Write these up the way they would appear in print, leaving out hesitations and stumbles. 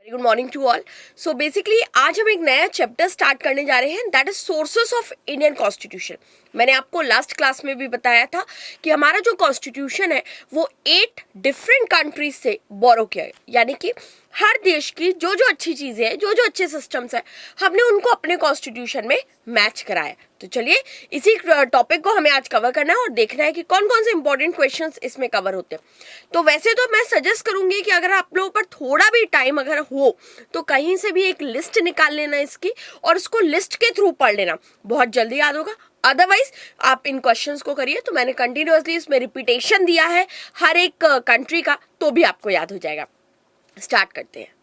Good morning to all. So basically आज हम एक नया चैप्टर स्टार्ट करने जा रहे हैं, that is sources of Indian constitution. मैंने आपको लास्ट क्लास में भी बताया था कि हमारा जो कॉन्स्टिट्यूशन है वो 8 डिफरेंट कंट्रीज से बोरो किया है, यानी कि हर देश की जो जो अच्छी चीज़ें हैं, जो जो अच्छे सिस्टम्स हैं, हमने उनको अपने कॉन्स्टिट्यूशन में मैच कराया। तो चलिए इसी टॉपिक को हमें आज कवर करना है और देखना है कि कौन कौन से इंपॉर्टेंट क्वेश्चंस इसमें कवर होते हैं। तो वैसे तो मैं सजेस्ट करूंगी कि अगर आप लोगों पर थोड़ा भी टाइम अगर हो तो कहीं से भी एक लिस्ट निकाल लेना इसकी और उसको लिस्ट के थ्रू पढ़ लेना, बहुत जल्दी याद होगा। अदरवाइज आप इन क्वेश्चंस को करिए, तो मैंने कंटिन्यूअसली इसमें रिपीटेशन दिया है हर एक कंट्री का, तो भी आपको याद हो जाएगा। स्टार्ट करते हैं।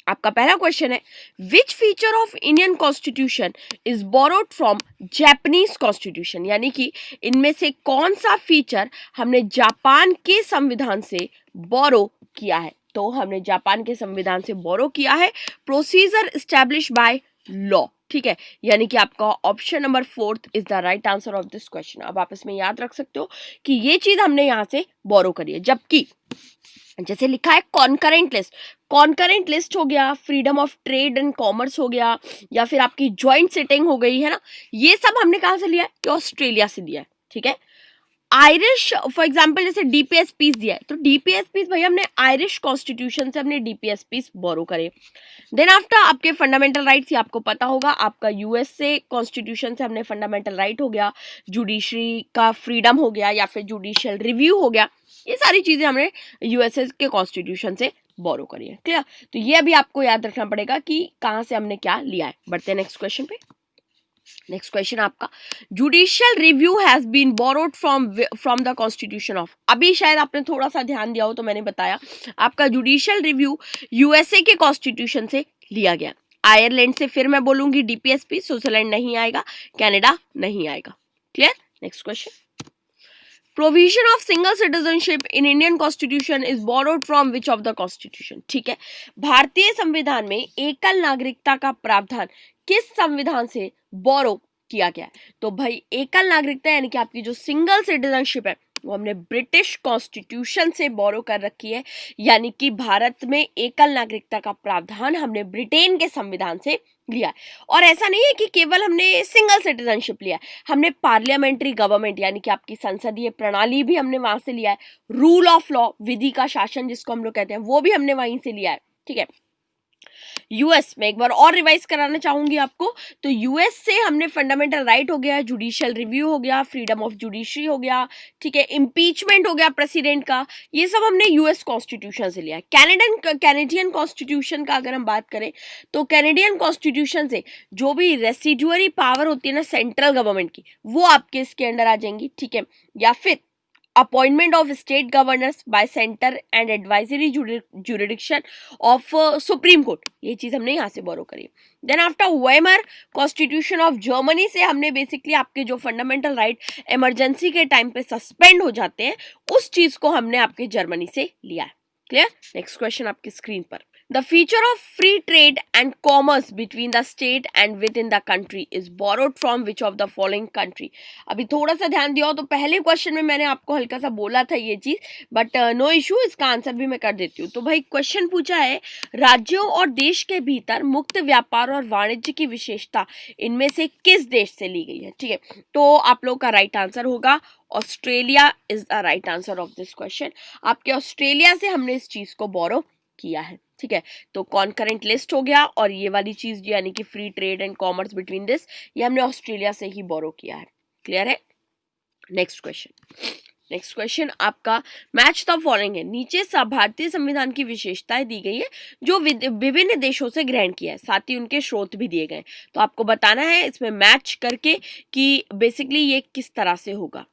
आपका पहला क्वेश्चन है, which feature of Indian constitution is borrowed from Japanese constitution, यानी कि इनमें से कौन सा फीचर हमने जापान के संविधान से बोरो किया है। तो हमने जापान के संविधान से बोरो किया है प्रोसीजर एस्टैब्लिश बाय लॉ, ठीक है, यानी कि आपका option number 4 is the right answer of this question. अब आप इसमें याद रख सकते हो कि ये चीज हमने यहां से बोरो करी है, जबकि जैसे लिखा है कॉन्करेंट लिस्ट, कॉन्करेंट लिस्ट हो गया, freedom of trade and commerce हो गया, या फिर आपकी ज्वाइंट सिटिंग हो गई है ना, ये सब हमने कहां से लिया है, तो ऑस्ट्रेलिया से लिया है, ठीक है। आयरिश फॉर एग्जांपल जैसे डीपीएस पीस दिया है, तो डीपीएस पीस भाई हमने आयरिश कॉन्स्टिट्यूशन से हमने डीपीएस पीस बोरो करे। देन आफ्टर आपके फंडामेंटल राइट्स, ये आपको पता होगा, आपका यूएसए कॉन्स्टिट्यूशन से हमने फंडामेंटल राइट हो गया, जुडिशरी का फ्रीडम हो गया, या फिर जुडिशियल रिव्यू हो गया, ये सारी चीजें हमने यूएसए के कॉन्स्टिट्यूशन से बोरो करी है, क्लियर। तो ये अभी आपको याद रखना पड़ेगा कि कहां से हमने क्या लिया है। बढ़ते हैं नेक्स्ट क्वेश्चन पे। नेक्स्ट क्वेश्चन आपका, judicial review has been borrowed from the constitution of, अभी शायद आपने थोड़ा सा ध्यान दिया हो तो मैंने बताया आपका जुडिशियल रिव्यू यूएसए के कॉन्स्टिट्यूशन से लिया गया। आयरलैंड से फिर मैं बोलूंगी डीपीएसपी, स्विट्जरलैंड नहीं आएगा, कनाडा नहीं आएगा, clear. Next question, provision of single citizenship in Indian constitution is borrowed from which of the constitution, ठीक है, भारतीय संविधान में एकल नागरिकता का प्रावधान किस संविधान से बोरो किया गया है। तो भाई एकल नागरिकता यानी कि आपकी जो सिंगल सिटीजनशिप है वो हमने ब्रिटिश कॉन्स्टिट्यूशन से बोरो कर रखी है, यानी कि भारत में एकल नागरिकता का प्रावधान हमने ब्रिटेन के संविधान से लिया है। और ऐसा नहीं है कि केवल हमने सिंगल सिटीजनशिप लिया है, हमने पार्लियामेंट्री गवर्नमेंट यानी कि आपकी संसदीय प्रणाली भी हमने वहां से लिया है, रूल ऑफ लॉ विधि का शासन जिसको हम लोग कहते हैं वो भी हमने वहीं से लिया है, ठीक है। यूएस में एक बार और रिवाइज कराना चाहूंगी आपको, तो यूएस से हमने फंडामेंटल राइट हो गया, जुडिशियल रिव्यू हो गया, फ्रीडम ऑफ जुडिशरी हो गया, ठीक है, इम्पीचमेंट हो गया प्रेसिडेंट का, ये सब हमने यूएस कॉन्स्टिट्यूशन से लिया है। कैनेडियन कॉन्स्टिट्यूशन का अगर हम बात करें तो कैनेडियन कॉन्स्टिट्यूशन से जो भी रेसिडुअरी पावर होती है ना सेंट्रल गवर्नमेंट की, वो आपके इसके अंडर आ जाएंगी, ठीक है, या फिर appointment of state governors by centre and advisory jurisdiction of Supreme Court, ये चीज हमने यहां से बोरो करी। Then after Weimar constitution of Germany से हमने बेसिकली आपके जो फंडामेंटल राइट इमरजेंसी के टाइम पे सस्पेंड हो जाते हैं उस चीज को हमने आपके जर्मनी से लिया है, क्लियर। नेक्स्ट क्वेश्चन आपकी स्क्रीन पर, The feature of free trade and commerce between the state and within the country is borrowed from which of the following country? अभी थोड़ा सा ध्यान दिया हो तो पहले क्वेश्चन में मैंने आपको हल्का सा बोला था ये चीज, बट नो इशू, इसका आंसर भी मैं कर देती हूँ। तो भाई क्वेश्चन पूछा है, राज्यों और देश के भीतर मुक्त व्यापार और वाणिज्य की विशेषता इनमें से किस देश से ली गई है, ठीक है। तो आप लोग का राइट आंसर होगा Australia is the right answer of this question. आपके ऑस्ट्रेलिया से हमने इस चीज को बोरो किया है, ठीक है। तो कॉन्करेंट लिस्ट हो गया, और ये वाली चीज यानी कि free trade and commerce between this, ये हमने ऑस्ट्रेलिया से ही बोरो किया है, क्लियर है। नेक्स्ट क्वेश्चन आपका मैच द फॉलोइंग है, नीचे भारतीय संविधान की विशेषताएं दी गई है जो विभिन्न देशों से ग्रहण किया है, साथ ही उनके स्रोत भी दिए गए, तो आपको बताना है इसमें मैच करके कि बेसिकली ये किस तरह से होगा।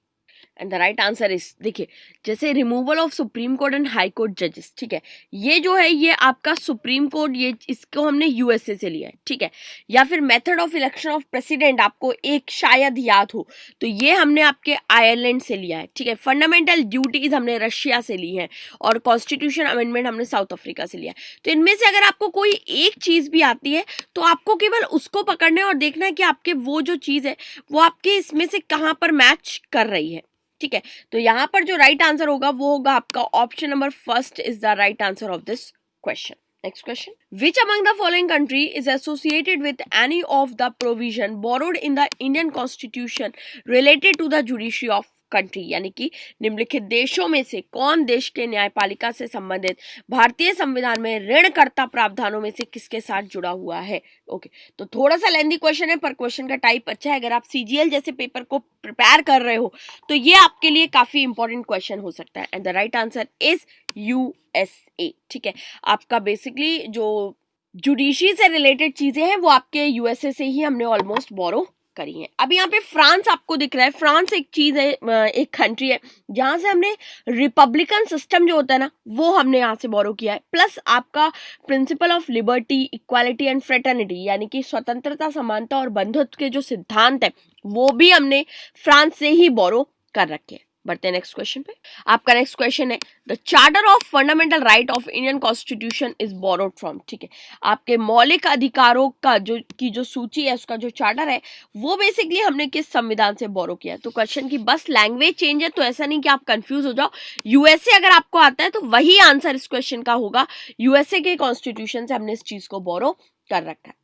And the right answer is, देखिए जैसे removal of Supreme court and high court जजेस, ठीक है, ये जो है ये आपका सुप्रीम कोर्ट, ये इसको हमने यूएसए से लिया है, ठीक है। या फिर method of election of president आपको एक शायद याद हो तो ये हमने आपके आयरलैंड से लिया है, ठीक है। फंडामेंटल ड्यूटीज हमने रशिया से ली है, और कॉन्स्टिट्यूशन अमेंडमेंट हमने साउथ अफ्रीका से लिया है। तो इनमें से अगर आपको कोई एक चीज भी आती है तो आपको केवल उसको पकड़ना है और देखना है कि आपके वो जो चीज है वो आपके इसमें से कहां पर मैच कर रही है, ठीक है। तो यहां पर जो राइट आंसर होगा वो होगा आपका option number 1 is the right answer of this question. Next question. Which among the following country is associated with any of the provision borrowed in the Indian Constitution related to the judiciary of country? यानी कि निम्नलिखित देशों में से कौन देश के न्यायपालिका से संबंधित भारतीय संविधान में ऋणकर्ता प्रावधानों में से किसके साथ जुड़ा हुआ है? ओके, तो थोड़ा सा लेंथी क्वेश्चन है पर क्वेश्चन का टाइप अच्छा है. अगर आप सीजीएल जैसे पेपर को प्रिपेयर कर रहे हो तो ये आपके लिए काफी इंपॉर्टेंट क्वेश्चन हो सकता है. And the right answer is USA. ठीक है, आपका बेसिकली जो जुडिशरी से रिलेटेड चीजें हैं वो आपके यूएसए से ही हमने ऑलमोस्ट बोरो करी है. अब यहाँ पे फ्रांस आपको दिख रहा है. फ्रांस एक चीज है, एक कंट्री है जहां से हमने रिपब्लिकन सिस्टम जो होता है ना वो हमने यहाँ से बोरो किया है. प्लस आपका principle of liberty, equality and fraternity यानी कि स्वतंत्रता, समानता और बंधुत्व के जो सिद्धांत है वो भी हमने फ्रांस से ही बोरो कर रखे हैं. बढ़ते हैं नेक्स्ट क्वेश्चन पे. आपका नेक्स्ट क्वेश्चन है the charter of fundamental right of Indian constitution is borrowed from. ठीक है, आपके मौलिक अधिकारों का जो सूची है उसका जो चार्टर है वो बेसिकली हमने किस संविधान से बोरो किया है. तो क्वेश्चन की बस लैंग्वेज चेंज है, तो ऐसा नहीं कि आप कंफ्यूज हो जाओ. यूएसए अगर आपको आता है तो वही आंसर इस क्वेश्चन का होगा. यूएसए के कॉन्स्टिट्यूशन से हमने इस चीज को बोरो कर रखा है.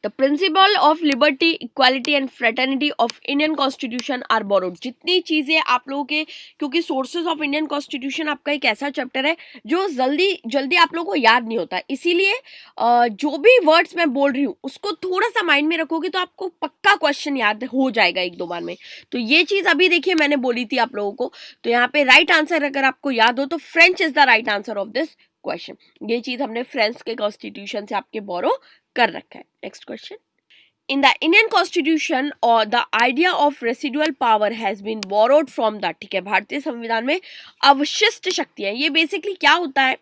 The principle of liberty, equality and fraternity of Indian Constitution are borrowed. जितनी चीजें आप लोगों के, क्योंकि सोर्सेज ऑफ इंडियन कॉन्स्टिट्यूशन आपका एक ऐसा चैप्टर है जो जल्दी आप लोगों को याद नहीं होता, इसीलिए जो भी वर्ड्स मैं बोल रही हूँ उसको थोड़ा सा माइंड में रखोगे तो आपको पक्का क्वेश्चन याद हो जाएगा 1-2 बार में. तो ये चीज अभी देखिए मैंने बोली थी आप लोगों को. तो यहाँ पे राइट आंसर अगर आपको याद हो तो French is the right answer of this question. ये चीज हमने फ्रेंच के कॉन्स्टिट्यूशन से आपके बोरो कर रखा है. Next question. In the Indian Constitution or the idea of residual power has been borrowed from the. ठीक है, भारतीय संविधान में अवशिष्ट शक्तियां, ये बेसिकली क्या होता है,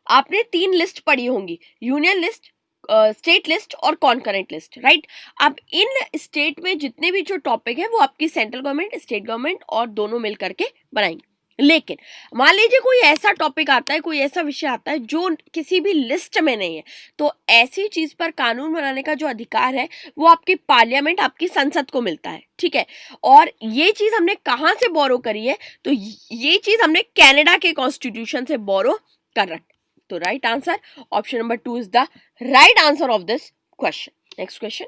आपने 3 लिस्ट पढ़ी होंगी, यूनियन लिस्ट, स्टेट लिस्ट और कॉन्करेंट लिस्ट, राइट. अब इन स्टेट में जितने भी जो टॉपिक है वो आपकी सेंट्रल गवर्नमेंट, स्टेट गवर्नमेंट और दोनों मिल करके बनाएंगे. लेकिन मान लीजिए कोई ऐसा टॉपिक आता है, कोई ऐसा विषय आता है जो किसी भी लिस्ट में नहीं है, तो ऐसी चीज पर कानून बनाने का जो अधिकार है वो आपकी पार्लियामेंट, आपकी संसद को मिलता है. ठीक है, और ये चीज हमने कहाँ से बोरो करी है, तो ये चीज हमने कनाडा के कॉन्स्टिट्यूशन से बोरो कर रखा. तो right answer option number 2 is the right answer of this question. Next question.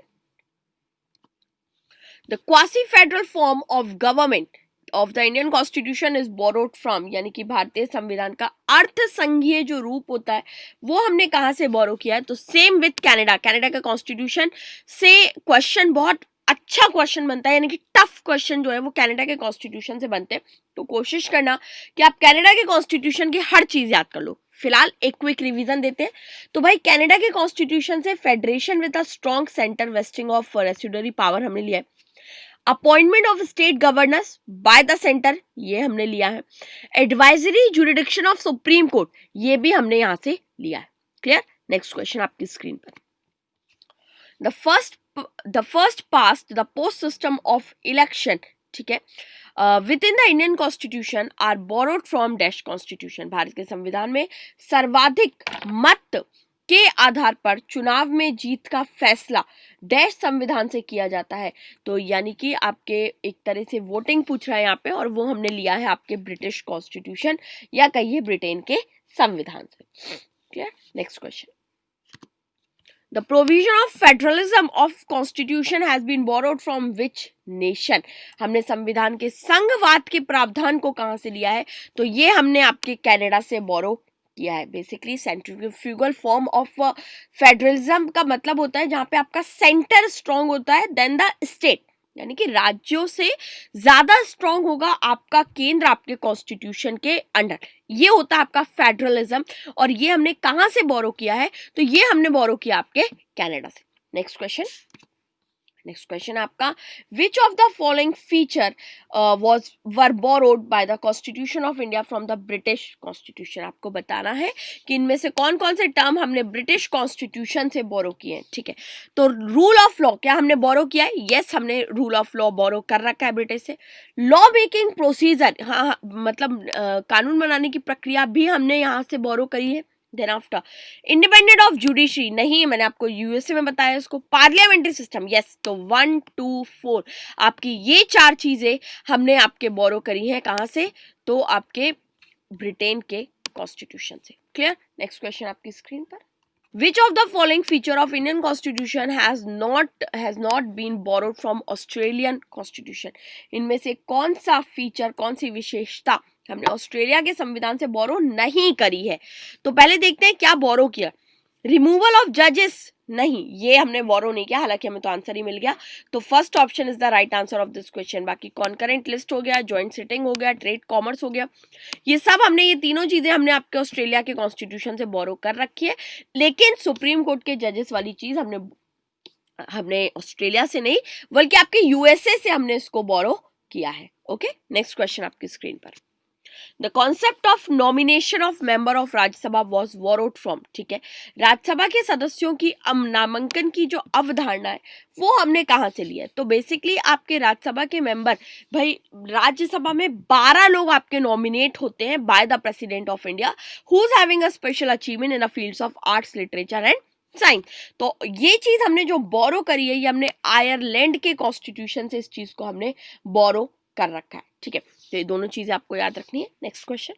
The quasi federal form of government of the Indian constitution is borrowed from, यानी कि भारतीय संविधान का अर्थ संघीय जो रूप होता है वो हमने कहाँ से बोरो किया है, तो सेम विथ कनाडा. कनाडा का कॉन्स्टिट्यूशन से क्वेश्चन बहुत अच्छा क्वेश्चन बनता है, यानी कि टफ क्वेश्चन जो है वो कनाडा के कॉन्स्टिट्यूशन से बनते हैं. तो कोशिश करना कि आप कनाडा के कॉन्स्टिट्यूशन की हर चीज याद कर लो. फिलहाल एक क्विक रिवीजन देते हैं. तो भाई कनाडा के कॉन्स्टिट्यूशन से federation with a strong centre, vesting of residuary power हमने लिया है. Appointment of state governors by the centre ये हमने लिया है. Advisory jurisdiction of Supreme Court ये भी हमने यहां से लिया है. क्लियर. नेक्स्ट क्वेश्चन आपकी स्क्रीन पर. The first past the post system of election, ठीक है, within the Indian constitution are borrowed from dash constitution. Bharat के संविधान में सर्वाधिक मत के आधार पर चुनाव में जीत का फैसला डैश संविधान से किया जाता है. तो यानी कि आपके एक तरह से वोटिंग पूछ रहा है यहाँ पे, और वो हमने लिया है आपके ब्रिटिश कॉन्स्टिट्यूशन या कहिए ब्रिटेन के संविधान से. Clear. Next question. The provision of federalism of constitution has been borrowed from which nation? हमने संविधान के संघवाद के प्रावधान को कहाँ से लिया है, तो ये हमने आपके कनाडा से बोरो किया है. Basically centrifugal form of federalism का मतलब होता है जहाँ पे आपका सेंटर स्ट्रॉन्ग होता है देन द स्टेट, यानी कि राज्यों से ज्यादा स्ट्रॉन्ग होगा आपका केंद्र आपके कॉन्स्टिट्यूशन के अंडर. ये होता है आपका फेडरलिज्म, और ये हमने कहाँ से बोरो किया है, तो ये हमने बोरो किया आपके कनाडा से. Next question. नेक्स्ट क्वेश्चन आपका विच of the following feature were borrowed by the constitution of India from the British constitution. आपको बताना है कि इनमें से कौन कौन से टर्म हमने ब्रिटिश कॉन्स्टिट्यूशन से बोरो किए हैं. ठीक है, तो रूल ऑफ लॉ क्या हमने बोरो किया है, यस हमने रूल ऑफ लॉ बोरो कर रखा है ब्रिटिश से. लॉ मेकिंग प्रोसीजर, हाँ मतलब कानून बनाने की प्रक्रिया भी हमने यहाँ से बोरो करी है. Then after independent of judiciary, नहीं मैंने आपको यूएसए में बताया इसको. Parliamentary system, yes. तो 1 2 4 आपकी ये 4 चीजें हमने आपके बोरो करी हैं कहाँ से, तो आपके ब्रिटेन के कॉन्स्टिट्यूशन से। क्लियर? नेक्स्ट क्वेश्चन आपकी स्क्रीन पर। Which of the following feature of Indian Constitution has not been borrowed from Australian Constitution? इनमें से कौन सा फीचर, कौन सी विशेषता हमने ऑस्ट्रेलिया के संविधान से बोरो नहीं करी है? तो पहले देखते हैं क्या बोरो किया। रिमूवल ऑफ जजेस, नहीं, ये हमने बोरो नहीं किया, हालांकि हमें तो आंसर ही मिल गया। तो first option is the right answer of this question. बाकी कॉन्करेंट लिस्ट हो गया, ज्वाइंट सिटिंग हो गया, ट्रेड कॉमर्स हो गया, ये सब हमने, ये तीनों चीजें हमने आपके ऑस्ट्रेलिया के कॉन्स्टिट्यूशन से बोरो कर रखी है। लेकिन सुप्रीम कोर्ट के जजेस वाली चीज हमने ऑस्ट्रेलिया से नहीं बल्कि आपके यूएसए से हमने इसको बोरो किया है। ओके, नेक्स्ट क्वेश्चन आपकी स्क्रीन पर। The concept of nomination of member of Rajya Sabha was borrowed from, ठीक है, राज्यसभा के सदस्यों की नामांकन की जो अवधारणा है वो हमने कहाँ से लिया है? तो बेसिकली आपके राज्यसभा के मेंबर, भाई राज्यसभा में 12 लोग आपके नॉमिनेट होते हैं by the president of India who is having a special achievement in the fields of arts, literature and science. तो ये चीज हमने जो बोरो करी है, ये हमने आयरलैंड के कॉन्स्टिट्यूशन से इस चीज को हमने बोरो कर रखा है। ठीक है, तो ये दोनों चीजें आपको याद रखनी है। Next question,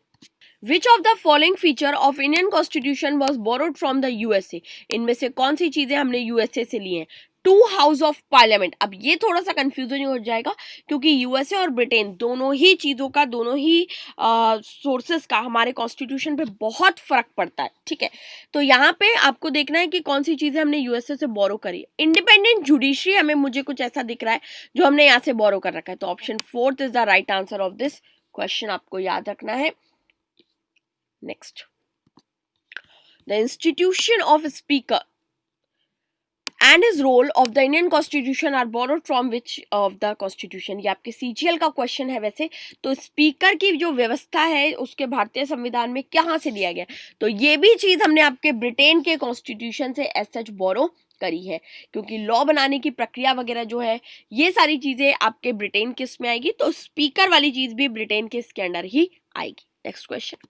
which of the following feature of Indian constitution was borrowed from the USA? इनमें से कौन सी चीजें हमने यूएसए से ली हैं? 2 हाउस ऑफ पार्लियामेंट। अब ये थोड़ा सा कंफ्यूजन हो जाएगा क्योंकि यूएसए और ब्रिटेन दोनों ही चीजों का, दोनों ही सोर्सेस का हमारे कॉन्स्टिट्यूशन पे बहुत फर्क पड़ता है। ठीक है, तो यहाँ पे आपको देखना है कि कौन सी चीजें हमने यूएसए से बोरो करी। इंडिपेंडेंट जुडिशरी हमें, मुझे कुछ ऐसा दिख रहा है जो हमने यहाँ से बोरो कर रखा है। तो option 4 is the right answer of this question, आपको याद रखना है। Next, the institution of speaker and his role of the Indian Constitution are borrowed from which of the Constitution? ये आपके CGL का क्वेश्चन है। वैसे तो स्पीकर की जो व्यवस्था है उसके भारतीय संविधान में कहाँ से लिया गया? तो ये भी चीज हमने आपके ब्रिटेन के कॉन्स्टिट्यूशन से एज सच बोरो करी है, क्योंकि लॉ बनाने की प्रक्रिया वगैरह जो है ये सारी चीजें आपके ब्रिटेन के इसमें आएगी, तो स्पीकर वाली चीज भी ब्रिटेन के इसके अंडर ही आएगी। नेक्स्ट क्वेश्चन,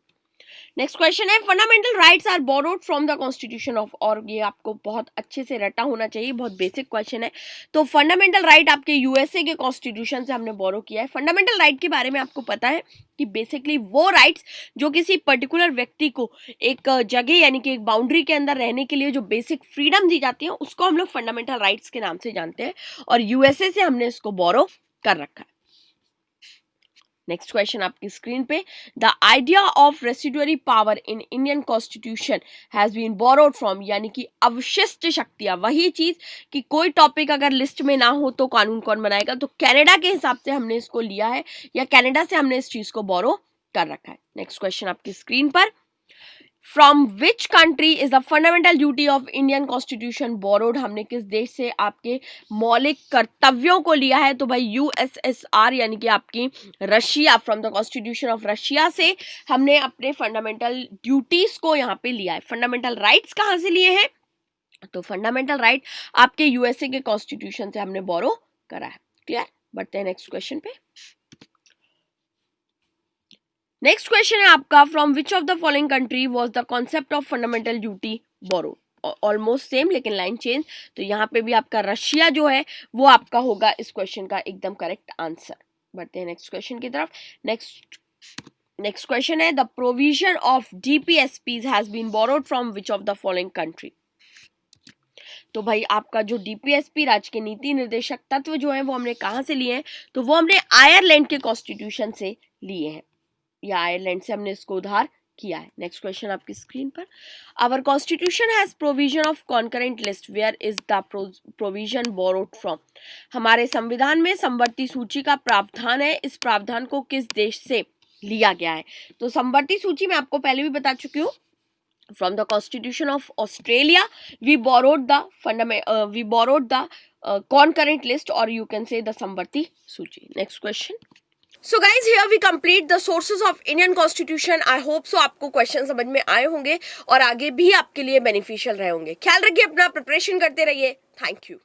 नेक्स्ट क्वेश्चन है, fundamental rights are borrowed from the constitution of, और ये आपको बहुत अच्छे से रटा होना चाहिए, बहुत बेसिक क्वेश्चन है। तो फंडामेंटल राइट आपके यूएसए के कॉन्स्टिट्यूशन से हमने बोरो किया है। फंडामेंटल राइट के बारे में आपको पता है कि बेसिकली वो राइट्स जो किसी पर्टिकुलर व्यक्ति को एक जगह यानी कि एक बाउंड्री के अंदर रहने के लिए जो बेसिक फ्रीडम दी जाती है उसको हम लोग फंडामेंटल राइट्स के नाम से जानते हैं, और यूएसए से हमने इसको बोरो कर रखा है। नेक्स्ट क्वेश्चन आपकी स्क्रीन पे, the idea of residuary power in Indian constitution has been borrowed from, यानी कि अवशिष्ट शक्तियां, वही चीज कि कोई टॉपिक अगर लिस्ट में ना हो तो कानून कौन बनाएगा? तो कनाडा के हिसाब से हमने इसको लिया है, या कनाडा से हमने इस चीज को बोरो कर रखा है। नेक्स्ट क्वेश्चन आपकी स्क्रीन पर, from which country is the fundamental duty of Indian constitution borrowed? हमने किस देश से आपके मौलिक कर्तव्यों को लिया है? तो भाई यूएसएसआर यानी कि आपकी Russia, from the constitution of Russia से हमने अपने फंडामेंटल ड्यूटीज को यहाँ पे लिया है। फंडामेंटल राइट्स कहाँ से लिए हैं? तो फंडामेंटल राइट आपके यूएसए के कॉन्स्टिट्यूशन से हमने बोरो करा है। क्लियर? बढ़ते हैं नेक्स्ट क्वेश्चन पे। नेक्स्ट क्वेश्चन है आपका, from which of the following country was the concept of fundamental duty borrowed? Almost same, लेकिन लाइन चेंज। तो यहाँ पे भी आपका रशिया जो है वो आपका होगा इस क्वेश्चन का एकदम करेक्ट आंसर। बढ़ते हैं नेक्स्ट क्वेश्चन की तरफ। नेक्स्ट क्वेश्चन है, the provision of DPSPs has been borrowed from which of the following country? तो भाई आपका जो डीपीएसपी राज्य के नीति निर्देशक तत्व जो है वो हमने कहाँ से लिए हैं? तो वो हमने आयरलैंड के कॉन्स्टिट्यूशन से लिए हैं, या आयरलैंड से हमने इसको उधार किया है। नेक्स्ट क्वेश्चन आपकी स्क्रीन पर, our constitution has provision of concurrent list, where is the provision borrowed from? हमारे संविधान में समवर्ती सूची का प्रावधान है, इस प्रावधान को किस देश से लिया गया है? तो समवर्ती सूची में आपको पहले भी बता चुकी हूँ, from the constitution of Australia we borrowed the concurrent list, or you can say the समवर्ती सूची। Next question, so guys here we complete the sources of Indian constitution. I hope so आपको क्वेश्चन समझ में आए होंगे और आगे भी आपके लिए बेनिफिशियल रहे होंगे। ख्याल रखिए अपना, प्रिपरेशन करते रहिए। Thank you.